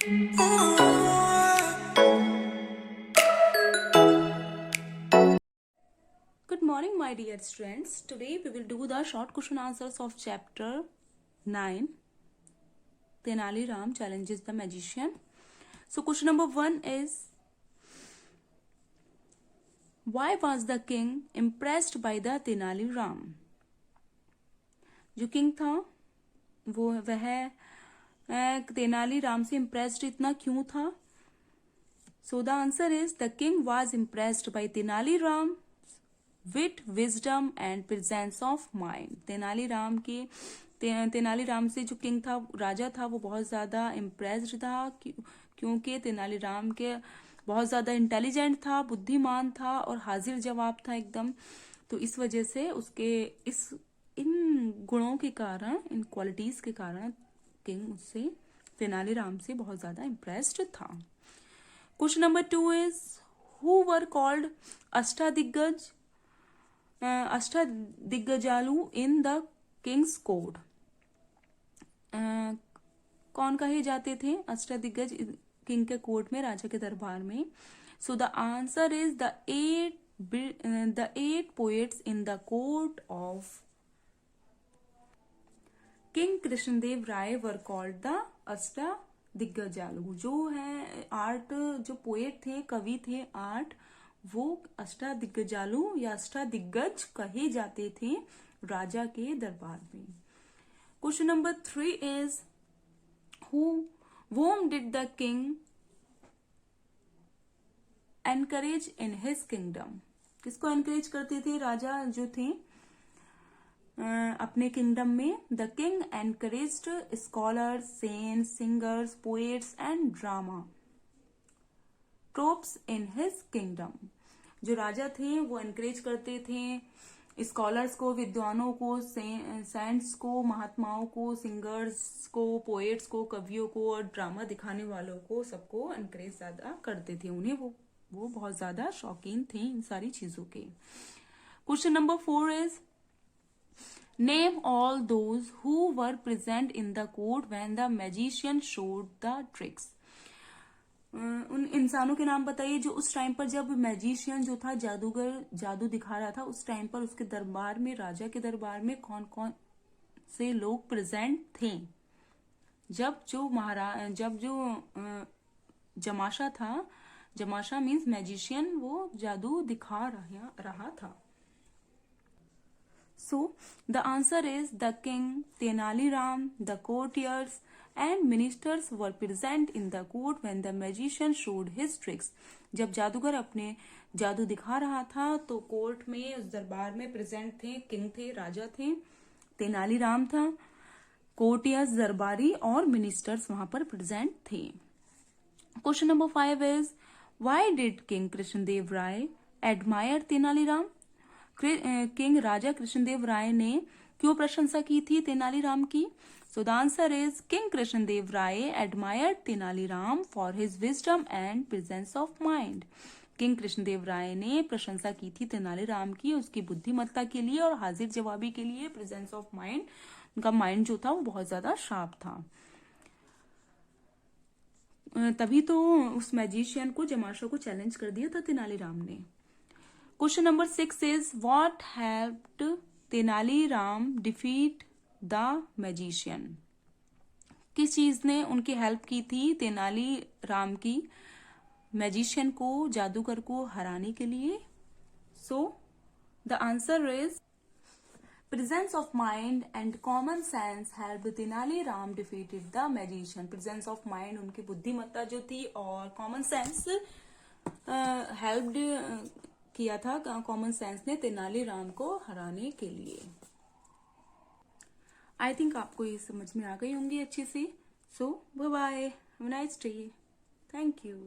Good morning, my dear students. Today we will do the short question answers of chapter 9. Tenali Ram challenges the magician. So question number 1 is, why was the king impressed by the Tenali Ram? जो king था वह तेनाली राम से impressed इतना क्यों था? So the answer is, the king was impressed by Tenali Ram wit wisdom and presence of mind. Tenali Ram से जो king था, राजा था, वो बहुत ज्यादा इम्प्रेस्ड था क्योंकि तेनाली राम के बहुत ज्यादा इंटेलिजेंट था, बुद्धिमान था और हाजिर जवाब था एकदम। तो इस वजह से उसके इन गुणों के कारण, इन क्वालिटीज के कारण किंग उससे, तेनाली राम से बहुत ज्यादा इम्प्रेस्ड था। Question number 2 is, who were called Ashtadiggaja Ashtadiggajalu in the king's court? कौन कहे जाते थे अष्टादिग्गज किंग के कोर्ट में, राजा के दरबार में? So the answer is the eight poets in the court of king Krishnadeva Raya were called the Ashtadiggajalu. जो है आर्ट, जो पोएट थे, कवि थे आर्ट, वो अष्टादिग्गजालू या अष्टादिग्गज कहे जाते थे राजा के दरबार में। Question number 3 is, whom did the king encourage in his kingdom? किसको एनकरेज करते थे राजा जो थे अपने किंगडम में? The king encouraged scholars, saints, singers, poets and drama troupes in his kingdom. जो राजा थे वो एनकरेज करते थे स्कॉलर्स को, विद्वानों को, सेंट्स को, महात्माओं को, सिंगर्स को, पोएट्स को, कवियों को और ड्रामा दिखाने वालों को, सबको एनकरेज ज्यादा करते थे। उन्हें वो बहुत ज्यादा शौकीन थे इन सारी चीजों के। Question number 4 is, name all those who were present in the court when the magician showed the tricks. उन इंसानों के नाम बताइए जो उस टाइम पर, जब मैजिशियन जो था, जादूगर जादू दिखा रहा था, उस टाइम पर उसके दरबार में, राजा के दरबार में कौन कौन से लोग प्रेजेंट थे जब जो जमाशा था, जमाशा मीन्स मैजिशियन, वो जादू दिखा रहा था। So the answer is, the king, Tenali Ram, the courtiers and ministers were present in the court when the magician showed his tricks. जब जादूगर अपने जादू दिखा रहा था तो कोर्ट में, उस दरबार में प्रेजेंट थे, किंग थे, राजा थे, तेनाली राम था, कोर्टियर्स दरबारी और मिनिस्टर्स वहां पर प्रेजेंट थे। Question number 5 is, why did king Krishnadeva Raya admire Tenali Rama? King राजा कृष्णदेव राय ने क्यों प्रशंसा की थी तेनाली राम की? So the answer is, king Krishnadeva Raya admired Tenali Rama for his wisdom and presence of mind. King Krishnadeva Raya ने प्रशंसा की थी तेनाली राम की उसकी बुद्धिमत्ता के लिए और हाजिर जवाबी के लिए, प्रेजेंस ऑफ माइंड, उनका माइंड जो था वो बहुत ज्यादा शार्प था। तभी तो उस मैजिशियन को, जमाशा को चैलेंज कर दिया था तेनाली राम ने। Question number 6 is, what helped Tenali Ram defeat the magician? किस चीज ने उनकी हेल्प की थी तेनाली राम की मैजिशियन को, जादूगर को हराने के लिए? सो the answer is, presence of mind and common sense help Tenali Ram defeated the magician. Presence of mind, उनकी बुद्धिमत्ता जो थी, और कॉमन सेंस हेल्प्ड किया था, कॉमन सेंस ने तेनाली राम को हराने के लिए। आई थिंक आपको ये समझ में आ गई होंगी अच्छे से। So bye bye, have a nice day, thank you.